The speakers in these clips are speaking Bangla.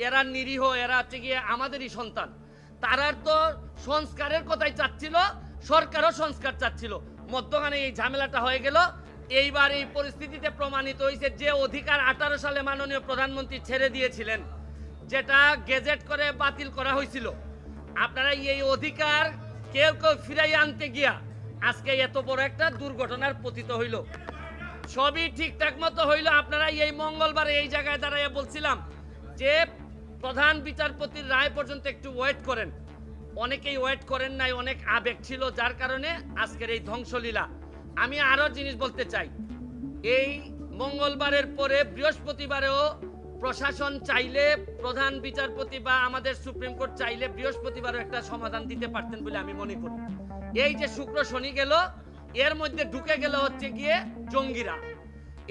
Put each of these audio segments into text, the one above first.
এরা নিরীহ, এরা হচ্ছে গিয়ে আমাদেরই সন্তান। তারার তো সংস্কারের কথাই চাচ্ছিল, সরকারও সংস্কার চাচ্ছিল, মধ্যখানে এই ঝামেলাটা হয়ে গেল। এইবার এই পরিস্থিতিতে প্রমাণিত হয়েছে যে অধিকার 18 সালে মাননীয় প্রধানমন্ত্রী ছেড়ে দিয়েছিলেন, যেটা গেজেট করে বাতিল করা হয়েছিল, আপনারা এই অধিকার কেউ কেউ ফিরাই আনতে গিয়া আজকে এত বড় একটা দুর্ঘটনার পতিত হইল। সবই ঠিকঠাক মতো হইল। আপনারা এই মঙ্গলবার এই জায়গায় দাঁড়াইয়া বলছিলাম যে প্রধান বিচারপতির রায় পর্যন্ত একটু ওয়েট করেন। অনেকেই ওয়েট করেন নাই, অনেক আবেগ ছিল, যার কারণে আজকের এই ধ্বংসলীলা। আমি আরো জিনিস বলতে চাই, এই মঙ্গলবারের পরে বৃহস্পতিবারেও প্রশাসন চাইলে, প্রধান বিচারপতি বা আমাদের সুপ্রিম কোর্ট চাইলে বৃহস্পতিবারও একটা সমাধান দিতে পারতেন বলে আমি মনে করি। এই যে শুক্র শনি গেল, এর মধ্যে ঢুকে গেল হচ্ছে গিয়ে জঙ্গিরা।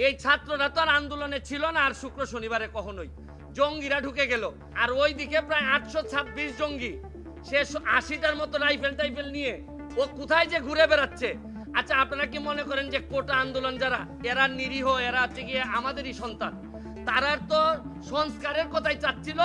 এই ছাত্ররা তো আর আন্দোলনে ছিল না আর শুক্র শনিবারে কখনোই, জঙ্গিরা ঢুকে গেল। আর ওইদিকে প্রায় 826 জঙ্গি, সে 80টার মতো রাইফেল নিয়ে ও কোথায় যে ঘুরে বেড়াচ্ছে। আচ্ছা, আপনারা কি মনে করেন যে কোটা আন্দোলন যারা, এরা নিরীহ, এরা হচ্ছে গিয়ে আমাদেরই সন্তান? তারার তো সংস্কারের কথাই চাচ্ছিল,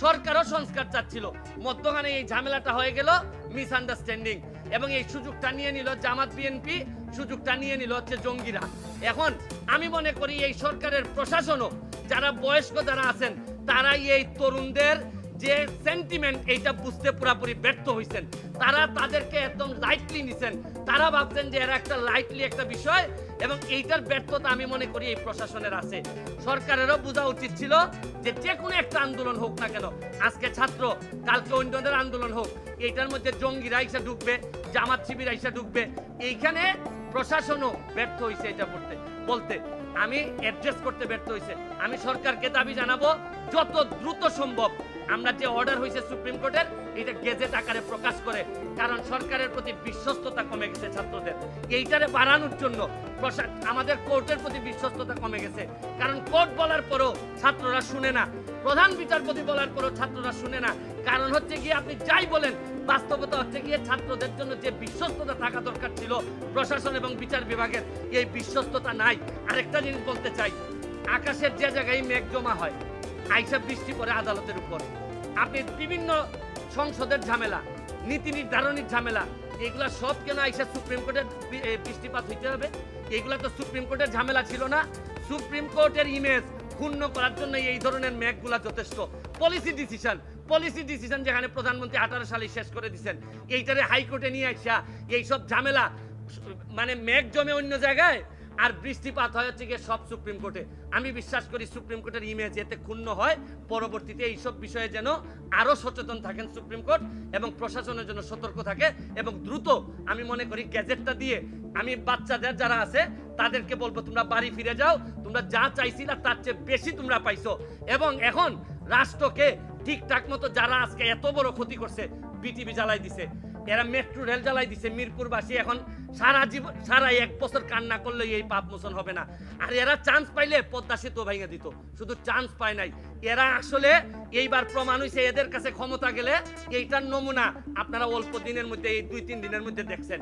সরকারও সংস্কার চাচ্ছিল, মধ্যখানে এই ঝামেলাটা হয়ে গেল, মিসআন্ডারস্ট্যান্ডিং। এবং এই সুযোগটা নিয়ে নিল জামাত বিএনপি, সুযোগটা নিয়ে নিল হচ্ছে জঙ্গিরা। এখন আমি মনে করি এই সরকারের প্রশাসনও, যারা বয়স্ক যারা আছেন, তারাই এই তরুণদের যে সেন্টিমেন্ট, এইটা বুঝতে পুরোপুরি ব্যর্থ হয়েছেন। তারা তাদেরকে একদম লাইটলি নিছেন, তারা ভাবছেন যে এরা একটা লাইটলি একটা বিষয়, এবং এইটার ব্যর্থতা আমি মনে করি এই প্রশাসনের আছে। সরকারেরও বোঝা উচিত ছিল যে যে কোনো একটা আন্দোলন হোক না কেন, আজকে ছাত্র, কালকে অন্যদের আন্দোলন হোক, এইটার মধ্যে জঙ্গিরা এসে ঢুকবে, জামাত শিবির এসে ঢুকবে। এইখানে প্রশাসনও ব্যর্থ হয়েছে এটা বলতে, আমি অ্যাড্রেস করতে ব্যর্থ হয়েছে। আমি সরকারকে দাবি জানাবো, যত দ্রুত সম্ভব আমরা যে অর্ডার হয়েছে সুপ্রিম কোর্টের, এটা গেজেট আকারে প্রকাশ করে, কারণ সরকারের প্রতি বিশ্বস্ততা কমে গেছে ছাত্রদের। এইটারে বাড়ানোর জন্য আমাদের কোর্টের প্রতি বিশ্বস্ততা কমে গেছে, কারণ কোর্ট বলার পরও ছাত্ররা শুনে না, প্রধান বিচারপতি বলার পরও ছাত্ররা শুনে না। কারণ হচ্ছে গিয়ে আপনি যাই বলেন, বাস্তবতা হচ্ছে গিয়ে ছাত্রদের জন্য যে বিশ্বস্ততা থাকা দরকার ছিল প্রশাসন এবং বিচার বিভাগের, এই বিশ্বস্ততা নাই। আরেকটা জিনিস বলতে চাই, আকাশের যে জায়গায় মেঘ জমা হয়, আইসা বৃষ্টি পড়ে আদালতের উপর। আপনি বিভিন্ন সংসদের ঝামেলা, নীতি নির্ধারণের ঝামেলা, এগুলা সব কেন আইসা সুপ্রিম কোর্টের বৃষ্টিপাত হইতে হবে? এগুলা তো সুপ্রিম কোর্টের ঝামেলা ছিল না। সুপ্রিম কোর্টের ইমেজ ক্ষুণ্ণ করার জন্য এই ধরনের মেঘগুলা যথেষ্ট। পলিসি ডিসিশন যেখানে প্রধানমন্ত্রী 18 সালে শেষ করে দিচ্ছেন, এইটারে হাইকোর্টে নিয়ে আসা এইসব ঝামেলা, মানে মেঘ জমে অন্য জায়গায় আর বৃষ্টিপাত হয় হচ্ছে গিয়ে সব সুপ্রিম কোর্টে। আমি বিশ্বাস করি সুপ্রিম কোর্টের ইমেজ এতে ক্ষুণ্ণ হয়, পরবর্তীতে এইসব বিষয়ে যেন আরো সচেতন থাকেন সুপ্রিম কোর্ট, এবং প্রশাসনের জন্য সতর্ক থাকে, এবং দ্রুত আমি মনে করি গ্যাজেটটা দিয়ে আমি বাচ্চাদের যারা আছে তাদেরকে বলবো, তোমরা বাড়ি ফিরে যাও, তোমরা যা চাইছিলা তার চেয়ে বেশি তোমরা পাইছো। এবং এখন রাষ্ট্রকে ঠিকঠাক মতো, যারা আজকে এত বড় ক্ষতি করছে, বিটিভি জ্বালাই দিছে, এরা মেট্রো রেল জ্বালাই দিছে, মিরপুরবাসী এখন সারা 1 বছর কান্না করলে এই পাপ মোচন হবে না। আর এরা চান্স পাইলে পদ্মা সেতু ভেঙে দিত, শুধু চান্স পায় নাই। এরা আসলে এইবার প্রমাণ হয়েছে, এদের কাছে ক্ষমতা গেলে এইটার নমুনা আপনারা অল্প দিনের মধ্যে, এই 2-3 দিনের মধ্যে দেখছেন।